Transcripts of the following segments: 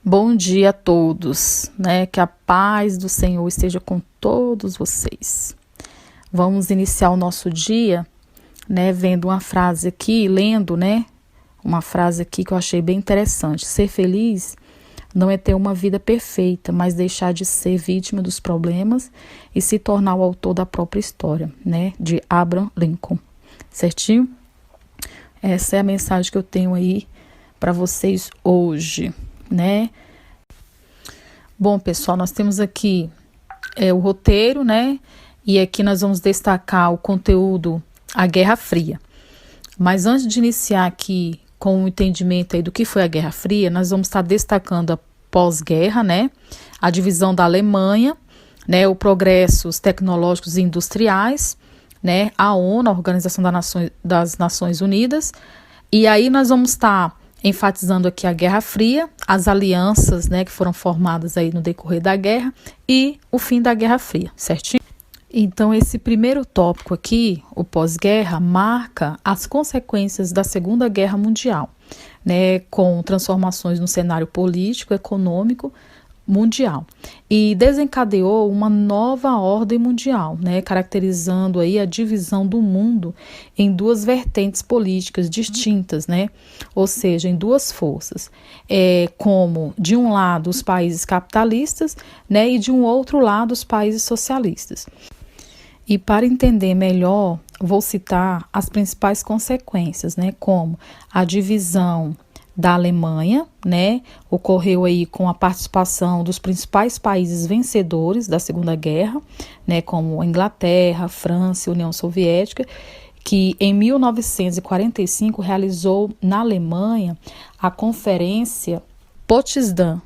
Bom dia a todos, né? Que a paz do Senhor esteja com todos vocês. Vamos iniciar o nosso dia, né? Vendo uma frase aqui, lendo, né? Uma frase aqui que eu achei bem interessante. Ser feliz não é ter uma vida perfeita, mas deixar de ser vítima dos problemas e se tornar o autor da própria história, né? De Abraham Lincoln, certinho? Essa é a mensagem que eu tenho aí para vocês hoje, né? Bom, pessoal, nós temos aqui o roteiro, né? E aqui nós vamos destacar o conteúdo, a Guerra Fria. Mas antes de iniciar aqui com o entendimento aí do que foi a Guerra Fria, nós vamos estar destacando a pós-guerra, né? A divisão da Alemanha, né? Os progressos tecnológicos e industriais, né? A ONU, a Organização das Nações Unidas. E aí nós vamos estar enfatizando aqui a Guerra Fria, as alianças, né, que foram formadas aí no decorrer da guerra e o fim da Guerra Fria, certinho? Então, esse primeiro tópico aqui, o pós-guerra, marca as consequências da Segunda Guerra Mundial, né, com transformações no cenário político, econômico, mundial, e desencadeou uma nova ordem mundial, né, caracterizando aí a divisão do mundo em duas vertentes políticas distintas, né, ou seja, em duas forças, como de um lado os países capitalistas, né, e de um outro lado os países socialistas. E para entender melhor, vou citar as principais consequências, né, como a divisão da Alemanha, né, ocorreu aí com a participação dos principais países vencedores da Segunda Guerra, né, como a Inglaterra, França e União Soviética, que em 1945 realizou na Alemanha a Conferência Potsdam,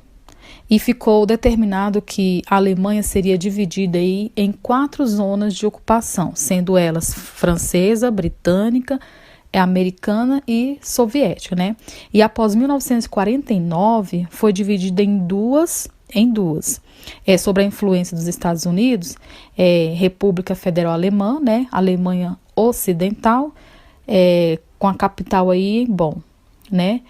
e ficou determinado que a Alemanha seria dividida aí em 4 zonas de ocupação, sendo elas francesa, britânica, americana e soviética, né? E após 1949 foi dividida em duas. Sobre a influência dos Estados Unidos, República Federal Alemã, né? Alemanha Ocidental, com a capital aí em Bonn, né?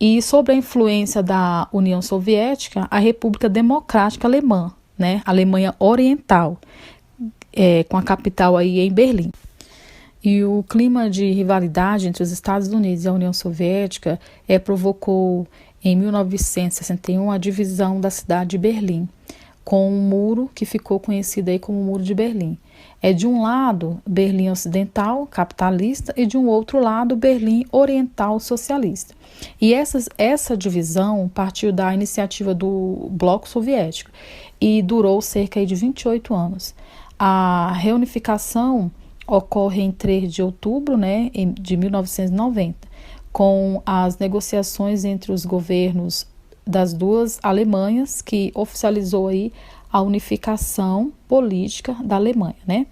E sobre a influência da União Soviética, a República Democrática Alemã, né? Alemanha Oriental, com a capital aí em Berlim. E o clima de rivalidade entre os Estados Unidos e a União Soviética provocou, em 1961, a divisão da cidade de Berlim, com um muro que ficou conhecido aí como Muro de Berlim. De um lado, Berlim Ocidental, capitalista, e de um outro lado, Berlim Oriental, socialista. E essa divisão partiu da iniciativa do Bloco Soviético e durou cerca de 28 anos. A reunificação ocorre em 3 de outubro, né, de 1990, com as negociações entre os governos das duas Alemanhas, que oficializou aí a unificação política da Alemanha, né?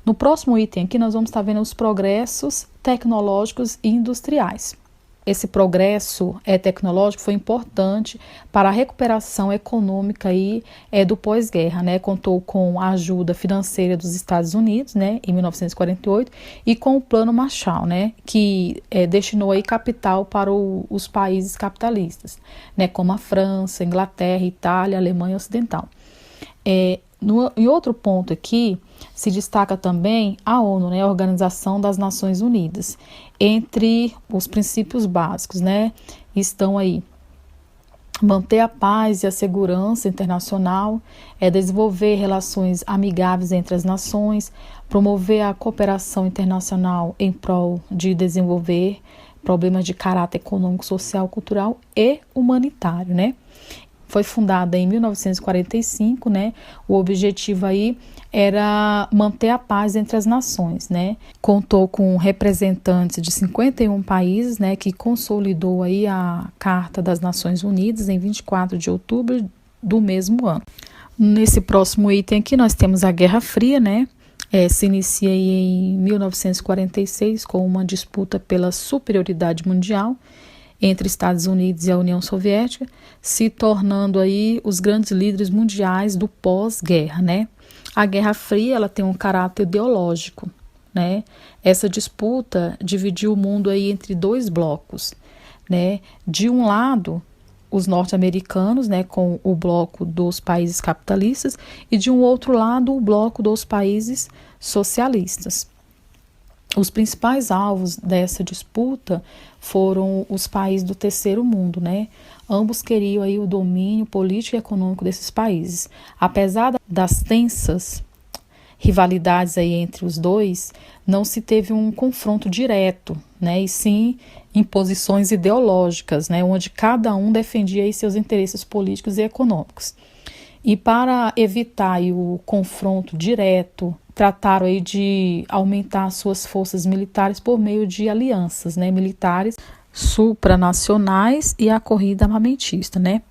No próximo item aqui nós vamos estar vendo os progressos tecnológicos e industriais. Esse progresso tecnológico foi importante para a recuperação econômica aí, do pós-guerra, né? Contou com a ajuda financeira dos Estados Unidos, né, em 1948, e com o Plano Marshall, né, que destinou aí capital para os países capitalistas, né, como a França, Inglaterra, Itália, Alemanha Ocidental. Em outro ponto aqui, se destaca também a ONU, né, a Organização das Nações Unidas. Entre os princípios básicos, né, estão aí manter a paz e a segurança internacional, desenvolver relações amigáveis entre as nações, promover a cooperação internacional em prol de desenvolver problemas de caráter econômico, social, cultural e humanitário, né? Foi fundada em 1945, né? O objetivo aí era manter a paz entre as nações, né? Contou com representantes de 51 países, né? Que consolidou aí a Carta das Nações Unidas em 24 de outubro do mesmo ano. Nesse próximo item aqui nós temos a Guerra Fria, né? Se inicia aí em 1946 com uma disputa pela superioridade mundial entre Estados Unidos e a União Soviética, se tornando aí os grandes líderes mundiais do pós-guerra, né? A Guerra Fria, ela tem um caráter ideológico, né? Essa disputa dividiu o mundo aí entre 2 blocos, né? De um lado, os norte-americanos, né, com o bloco dos países capitalistas, e de um outro lado o bloco dos países socialistas. Os principais alvos dessa disputa foram os países do terceiro mundo, né? Ambos queriam aí o domínio político e econômico desses países. Apesar das tensas rivalidades aí entre os dois, não se teve um confronto direto, né? E sim imposições ideológicas, né? Onde cada um defendia aí seus interesses políticos e econômicos. E para evitar aí o confronto direto, trataram aí de aumentar suas forças militares por meio de alianças, né, militares supranacionais e a corrida armamentista, né?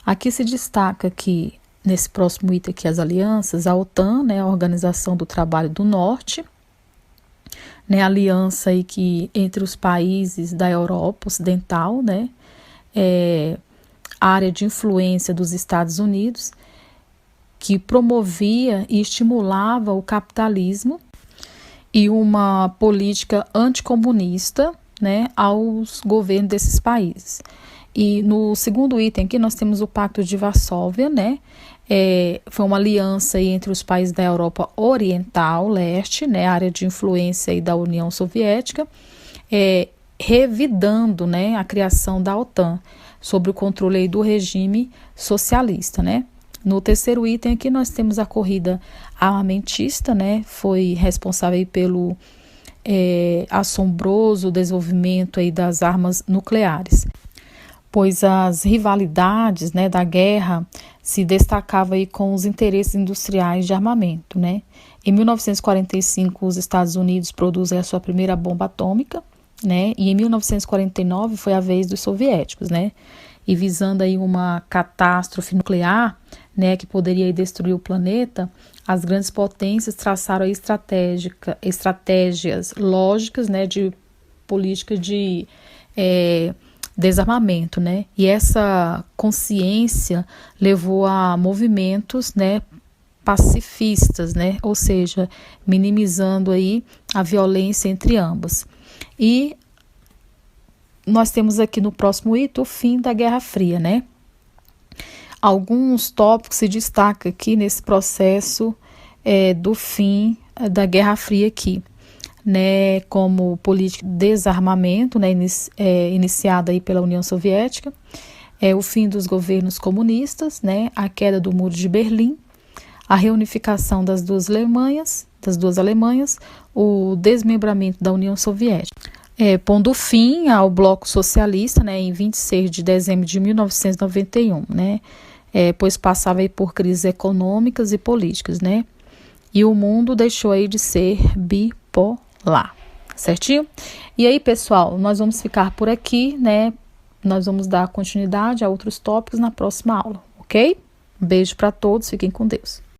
Aqui se destaca que, nesse próximo item aqui, as alianças, a OTAN, né, a Organização do Trabalho do Norte, né, a aliança aí que, entre os países da Europa Ocidental, né, a área de influência dos Estados Unidos, que promovia e estimulava o capitalismo e uma política anticomunista, né, aos governos desses países. E no segundo item aqui nós temos o Pacto de Varsóvia, né, foi uma aliança aí entre os países da Europa Oriental, Leste, né, área de influência aí da União Soviética, revidando, né, a criação da OTAN, sob o controle aí do regime socialista, né. No terceiro item aqui nós temos a corrida armamentista, né? Foi responsável aí pelo assombroso desenvolvimento aí das armas nucleares, pois as rivalidades, né, da guerra se destacavam aí com os interesses industriais de armamento, né? Em 1945 os Estados Unidos produzem a sua primeira bomba atômica, né? E em 1949 foi a vez dos soviéticos, né? E visando aí uma catástrofe nuclear, né, que poderia aí destruir o planeta, as grandes potências traçaram aí estratégias lógicas, né, de política de desarmamento, né, e essa consciência levou a movimentos, né, pacifistas, né, ou seja, minimizando aí a violência entre ambas. E nós temos aqui no próximo item o fim da Guerra Fria, né? Alguns tópicos se destacam aqui nesse processo do fim da Guerra Fria aqui, né? Como política de desarmamento, né? Iniciada aí pela União Soviética, o fim dos governos comunistas, né? A queda do Muro de Berlim, a reunificação das duas Alemanhas, o desmembramento da União Soviética. Pondo fim ao bloco socialista, né, em 26 de dezembro de 1991, né, pois passava aí por crises econômicas e políticas, né, e o mundo deixou aí de ser bipolar, certinho? E aí, pessoal, nós vamos ficar por aqui, né, nós vamos dar continuidade a outros tópicos na próxima aula, ok? Um beijo para todos, fiquem com Deus.